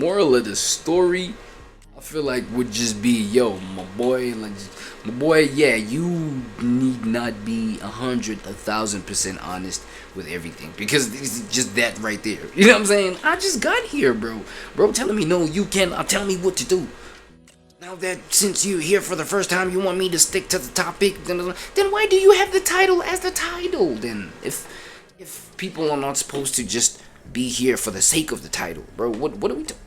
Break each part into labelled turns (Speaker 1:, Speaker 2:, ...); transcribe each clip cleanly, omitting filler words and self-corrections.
Speaker 1: Moral of the story, I feel like would just be, yo, my boy, like, my boy, yeah, you need not be 1,000% honest with everything, because it's just that right there. You know what I'm saying? I just got here, bro telling me no, you cannot tell me what to do. Now that since you're here for the first time, you want me to stick to the topic, then why do you have the title as the title? Then if people are not supposed to just be here for the sake of the title, bro, what are we doing?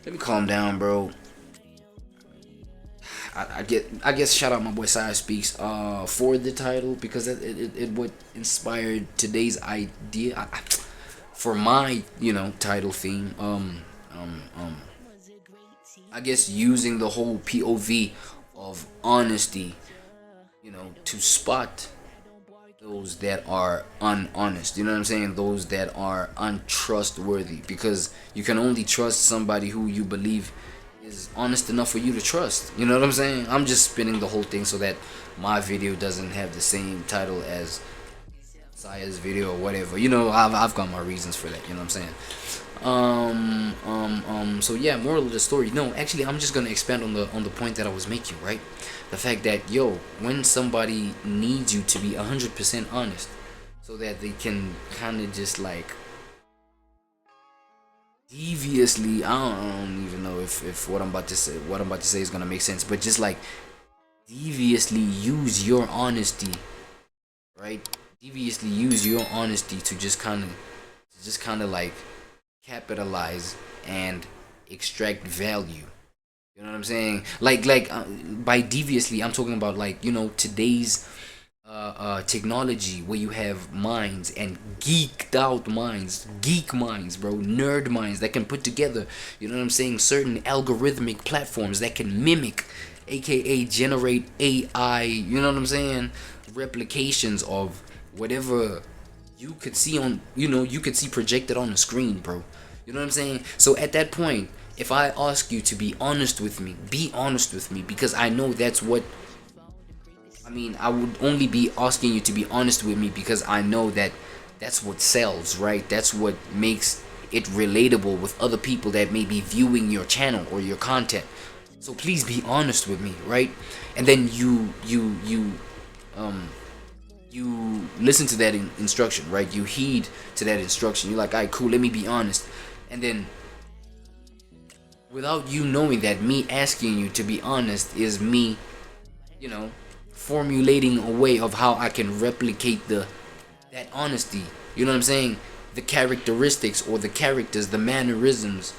Speaker 1: Let me calm down, bro. I guess shout out my boy Sire Speaks for the title, because it what inspired today's idea for my title theme. I guess using the whole POV of honesty, to spot those that are unhonest. You know what I'm saying? Those that are untrustworthy, because you can only trust somebody who you believe is honest enough for you to trust. You know what I'm saying? I'm just spinning the whole thing so that my video doesn't have the same title as Sire's video or whatever. I've got my reasons for that. You know what I'm saying? So yeah, moral of the story. No, actually, I'm just gonna expand on the point that I was making, right? The fact that, when somebody needs you to be 100% honest, so that they can kind of just like deviously, I don't even know if what I'm about to say is gonna make sense, but just like deviously use your honesty, right? Deviously use your honesty to just kind of like capitalize and extract value. You know what I'm saying? By deviously, I'm talking about today's technology, where you have minds and geeked out minds, geek minds, bro, nerd minds that can put together, you know what I'm saying, certain algorithmic platforms that can mimic, aka generate AI, you know what I'm saying, replications of whatever you could see projected on the screen, bro. You know what I'm saying? So at that point, if I ask you to be honest with me, be honest with me, because I know that's what I would only be asking you to be honest with me because I know that that's what sells, right? That's what makes it relatable with other people that may be viewing your channel or your content. So please be honest with me, right? And then you listen to that instruction, right? You heed to that instruction. You're like, all right, cool, let me be honest. And then, without you knowing that me asking you to be honest is me, formulating a way of how I can replicate that honesty. You know what I'm saying? The characteristics or the characters, the mannerisms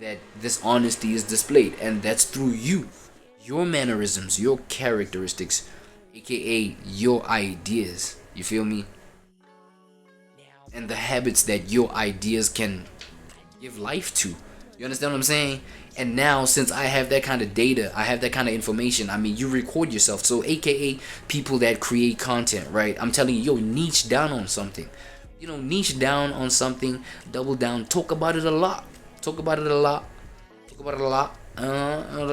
Speaker 1: that this honesty is displayed. And that's through you. Your mannerisms, your characteristics, aka your ideas. You feel me? And the habits that your ideas can give life to. You understand what I'm saying? And now, since I have that kind of data, I have that kind of information, you record yourself. So aka people that create content, right? I'm telling you, niche down on something. Niche down on something, double down, talk about it a lot. Yap about it a lot. You know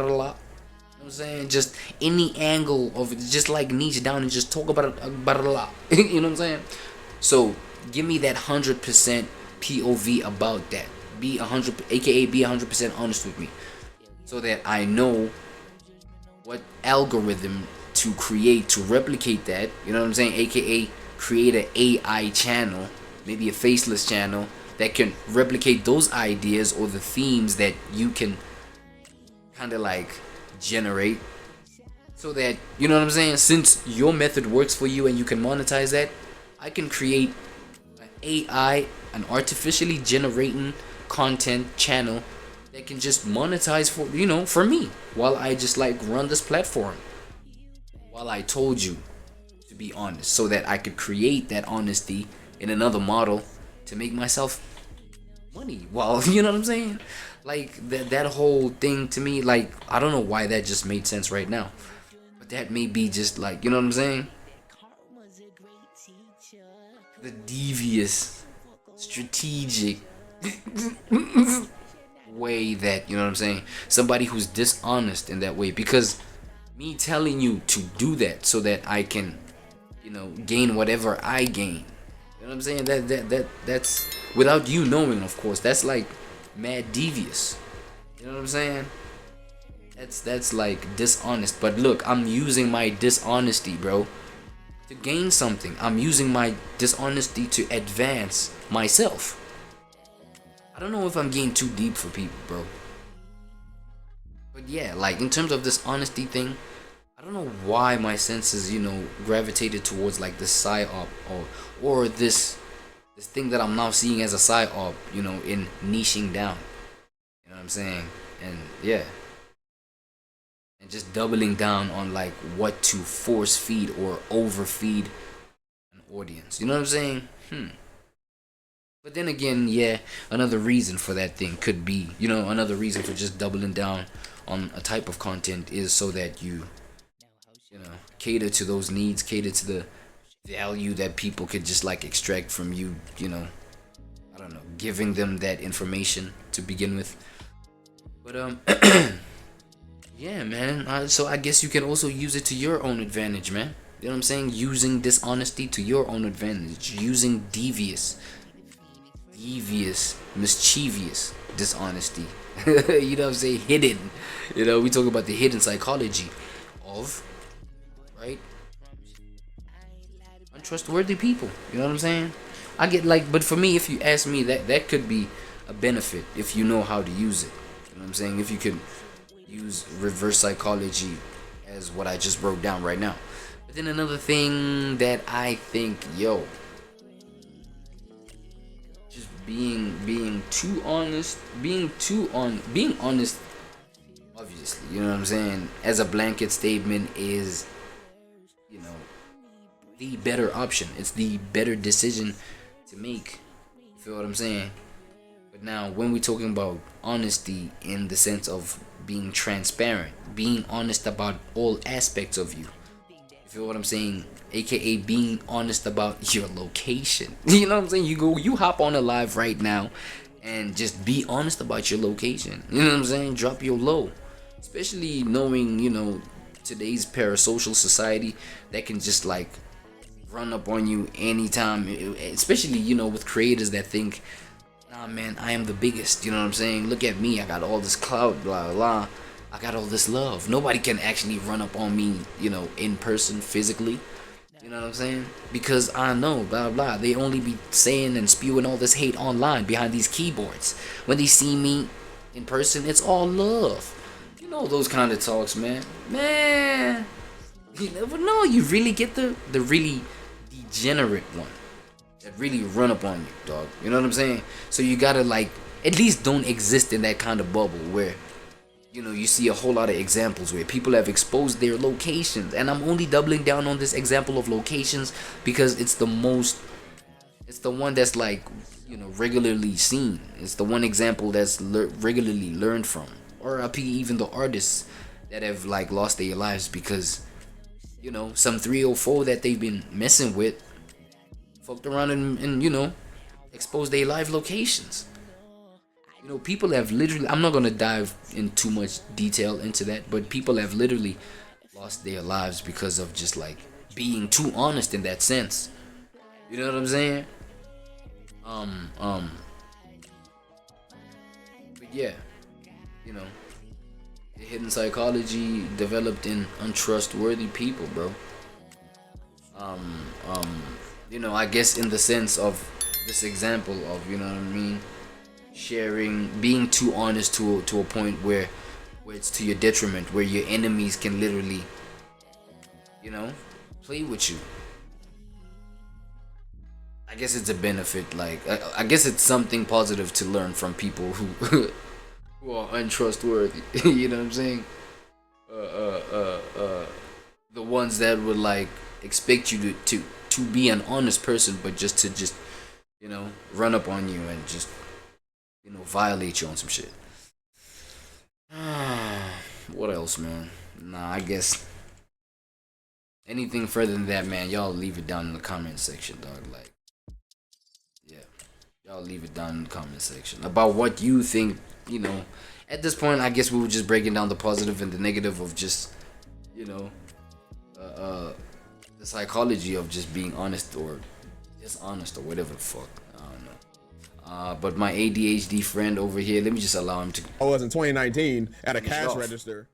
Speaker 1: what I'm saying? Just any angle of it, just like niche down and just talk about it a lot. You know what I'm saying? So give me that 100% POV about that. Be 100% honest with me, so that I know what algorithm to create to replicate that. You know what I'm saying? AKA create an AI channel, maybe a faceless channel that can replicate those ideas or the themes that you can kind of like generate, so that, you know what I'm saying, since your method works for you and you can monetize that, I can create an AI, an artificially generating content channel that can just monetize for me, while I just run this platform, while I told you to be honest, so that I could create that honesty in another model to make myself money. While you know what I'm saying, that whole thing to me, I don't know why that just made sense right now, but that may be just you know what I'm saying, the devious, strategic way that, you know what I'm saying, somebody who's dishonest in that way, because me telling you to do that so that I can, gain whatever I gain, you You know what I'm saying? That's without you knowing, of course. That's like mad devious. You know what I'm saying? That's like dishonest. But look, I'm using my dishonesty, bro, to gain something. I'm using my dishonesty to advance myself. I don't know if I'm getting too deep for people, bro. But yeah, like in terms of this honesty thing, I don't know why my senses, gravitated towards like this psyop or this thing that I'm now seeing as a psyop, in niching down. You know what I'm saying? And yeah, and just doubling down on like what to force feed or overfeed an audience. You know what I'm saying? But then again, yeah, another reason for that thing could be, another reason for just doubling down on a type of content is so that cater to those needs, cater to the value that people could just like extract from you, I don't know, giving them that information to begin with. But yeah, man. So I guess you can also use it to your own advantage, man. You know what I'm saying? Using dishonesty to your own advantage, using devious, mischievous dishonesty. You know what I'm saying? Hidden. We talk about the hidden psychology of, right? Untrustworthy people. You know what I'm saying? I get like, but for me, if you ask me, that could be a benefit if you know how to use it. You know what I'm saying? If you could use reverse psychology as what I just broke down right now. But then another thing that I think, just being too honest, being honest, obviously, you know what I'm saying, as a blanket statement is, the better option. It's the better decision to make. You feel what I'm saying? But now, when we're talking about honesty in the sense of being transparent, being honest about all aspects of you. You feel what I'm saying? AKA being honest about your location. You know what I'm saying? You hop on a live right now and just be honest about your location. You know what I'm saying? Drop your low. Especially knowing, today's parasocial society that can just like run up on you anytime. Especially, with creators that think, nah, man, I am the biggest. You know what I'm saying? Look at me. I got all this clout, blah, blah. I got all this love. Nobody can actually run up on me, in person, physically. You know what I'm saying? Because I know, blah, blah. They only be saying and spewing all this hate online behind these keyboards. When they see me in person, it's all love. Those kind of talks, man. Man. You never know. You really get the really degenerate one that really run up on you, dog. You know what I'm saying? So you gotta like at least don't exist in that kind of bubble where you see a whole lot of examples where people have exposed their locations, and I'm only doubling down on this example of locations because it's the one that's like regularly seen. It's the one example that's regularly learned from, or even the artists that have like lost their lives because some 304 that they've been messing with fucked around and exposed their live locations. People have literally, I'm not gonna dive in too much detail into that, but people have literally lost their lives because of just like being too honest in that sense. You know what I'm saying? But yeah, the hidden psychology developed in untrustworthy people, bro. I guess in the sense of this example of, what I mean, sharing, being too honest to a point where it's to your detriment, where your enemies can literally, play with you. I guess it's a benefit. Like I guess it's something positive to learn from people who who are untrustworthy. You know what I'm saying? The ones that would like expect you to be an honest person, but just to run up on you and just violate you on some shit. What else, man? Nah, I guess anything further than that, man, y'all leave it down in the comment section, dog. Like, yeah, y'all leave it down in the comment section about what you think. At this point, I guess we were just breaking down the positive and the negative of just, the psychology of just being honest or dishonest or whatever the fuck. I don't know. But my ADHD friend over here, let me just allow him to.
Speaker 2: I was in 2019 at a
Speaker 1: finish it
Speaker 2: cash
Speaker 1: off.
Speaker 2: register.